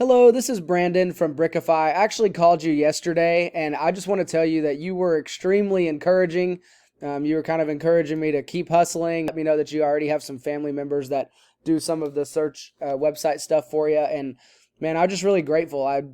Hello, this is Brandon from Brickify. I actually called you yesterday, and I just want to tell you that you were extremely encouraging. You were kind of encouraging me to keep hustling. Let me know that you already have some family members that do some of the search website stuff for you. And man, I'm just really grateful. I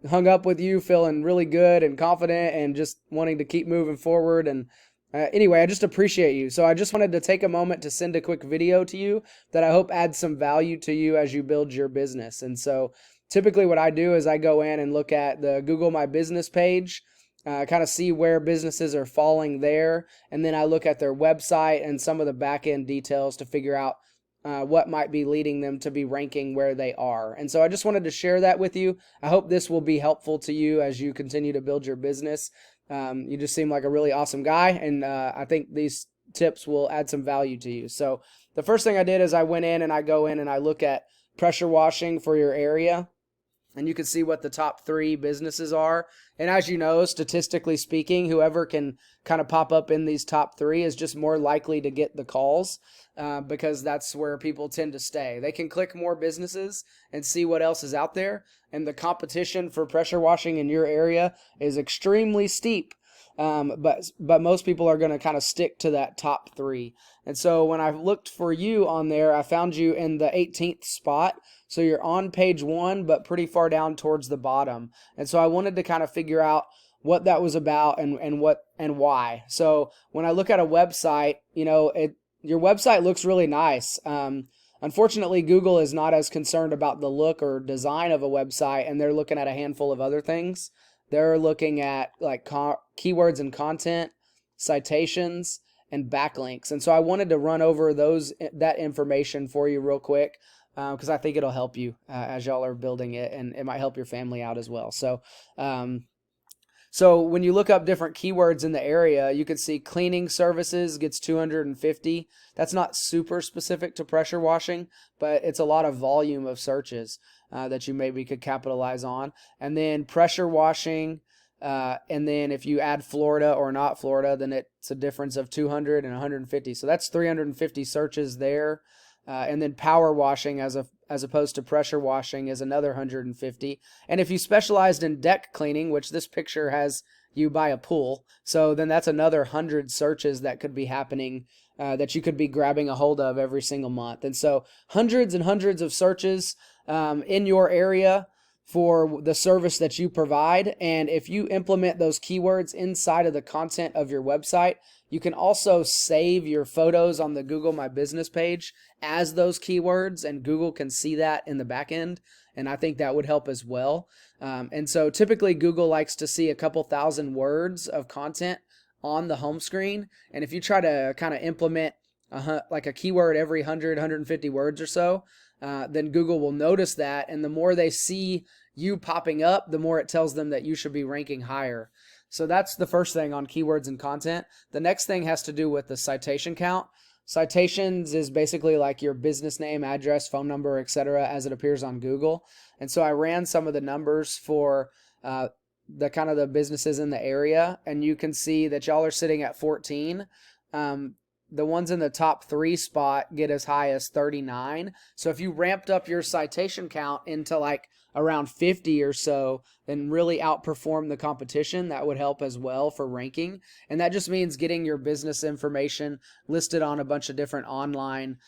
hung up with you feeling really good and confident and just wanting to keep moving forward. And anyway, I just appreciate you. So I just wanted to take a moment to send a quick video to you that I hope adds some value to you as you build your business. And so typically what I do is I go in and look at the Google My Business page, kind of see where businesses are falling there, and then I look at their website and some of the back end details to figure out what might be leading them to be ranking where they are. And so I just wanted to share that with you. I hope this will be helpful to you as you continue to build your business. You just seem like a really awesome guy, and I think these tips will add some value to you. So the first thing I did is I went in and I go in and I look at pressure washing for your area. And you can see what the top 3 businesses are. And as you know, statistically speaking, whoever can kind of pop up in these top 3 is just more likely to get the calls because that's where people tend to stay. They can click more businesses and see what else is out there. And the competition for pressure washing in your area is extremely steep. But most people are going to kind of stick to that top 3. And so when I looked for you on there, I found you in the 18th spot. So you're on page 1, but pretty far down towards the bottom. And so I wanted to kind of figure out what that was about and what and why. So when I look at a website, your website looks really nice. Unfortunately, Google is not as concerned about the look or design of a website, and they're looking at a handful of other things. They're looking at like keywords and content, citations, and backlinks. And so I wanted to run over that information for you real quick because I think it'll help you as y'all are building it, and it might help your family out as well. So when you look up different keywords in the area, you can see cleaning services gets 250. That's not super specific to pressure washing, but it's a lot of volume of searches that you maybe could capitalize on. And then pressure washing, and then if you add Florida or not Florida, then it's a difference of 200 and 150. So that's 350 searches there. And then power washing as opposed to pressure washing is another 150. And if you specialized in deck cleaning, which this picture has you by a pool, so then that's another 100 searches that could be happening that you could be grabbing a hold of every single month. And so hundreds and hundreds of searches in your area for the service that you provide. And if you implement those keywords inside of the content of your website, you can also save your photos on the Google My Business page as those keywords, and Google can see that in the back end. And I think that would help as well. And so typically Google likes to see a couple thousand words of content on the home screen. And if you try to kind of implement like a keyword every 100, 150 words or so, then Google will notice that. And the more they see you popping up, the more it tells them that you should be ranking higher. So that's the first thing on keywords and content. The next thing has to do with the citation count. Citations is basically like your business name, address, phone number, etc., as it appears on Google. And so I ran some of the numbers for the kind of the businesses in the area, and you can see that y'all are sitting at 14. The ones in the top 3 spot get as high as 39. So if you ramped up your citation count into like around 50 or so, then really outperform the competition, that would help as well for ranking. And that just means getting your business information listed on a bunch of different online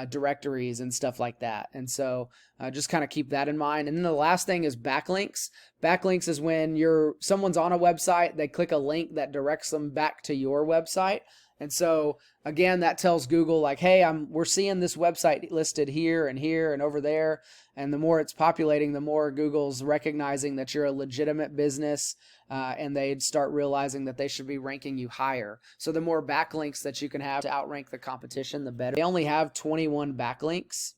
directories and stuff like that. And so just kind of keep that in mind. And then the last thing is backlinks. Backlinks is when someone's on a website, they click a link that directs them back to your website. And so again, that tells Google like, hey, we're seeing this website listed here and over there. And the more it's populating, the more Google's recognizing that you're a legitimate business, and they'd start realizing that they should be ranking you higher. So the more backlinks that you can have to outrank the competition, the better. They only have 21 backlinks,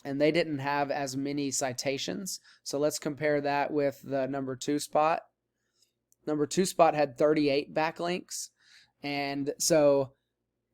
and they didn't have as many citations. So let's compare that with the number 2 spot. Number 2 spot had 38 backlinks. And so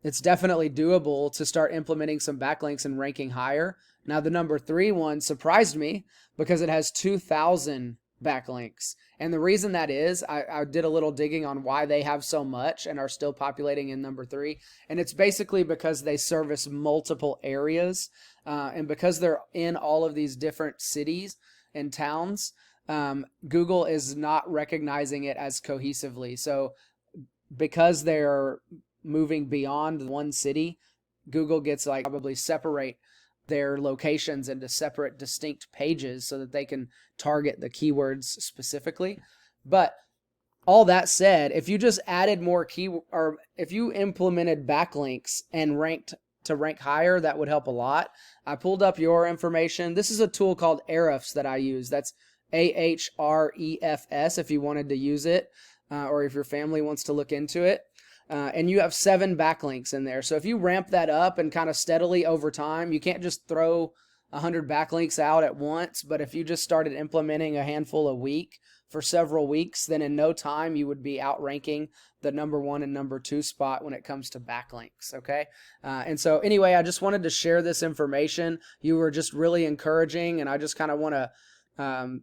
it's definitely doable to start implementing some backlinks and ranking higher. Now the number 3 one surprised me because it has 2,000 backlinks. And the reason that is, I did a little digging on why they have so much and are still populating in number 3. And it's basically because they service multiple areas. And because they're in all of these different cities, in towns, Google is not recognizing it as cohesively. So because they're moving beyond one city, Google gets like probably separate their locations into separate distinct pages so that they can target the keywords specifically. But all that said, if you just added more or if you implemented backlinks and rank higher, that would help a lot. I pulled up your information. This is a tool called Ahrefs that I use. That's Ahrefs if you wanted to use it, or if your family wants to look into it. And you have 7 backlinks in there. So if you ramp that up and kind of steadily over time, you can't just throw 100 backlinks out at once, but if you just started implementing a handful a week for several weeks, then in no time you would be outranking the number 1 and number 2 spot when it comes to backlinks, okay? And so anyway, I just wanted to share this information. You were just really encouraging, and I just kind of want to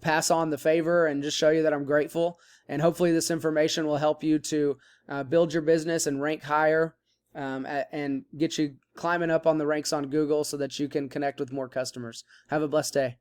pass on the favor and just show you that I'm grateful. And hopefully this information will help you to build your business and rank higher, and get you climbing up on the ranks on Google so that you can connect with more customers. Have a blessed day.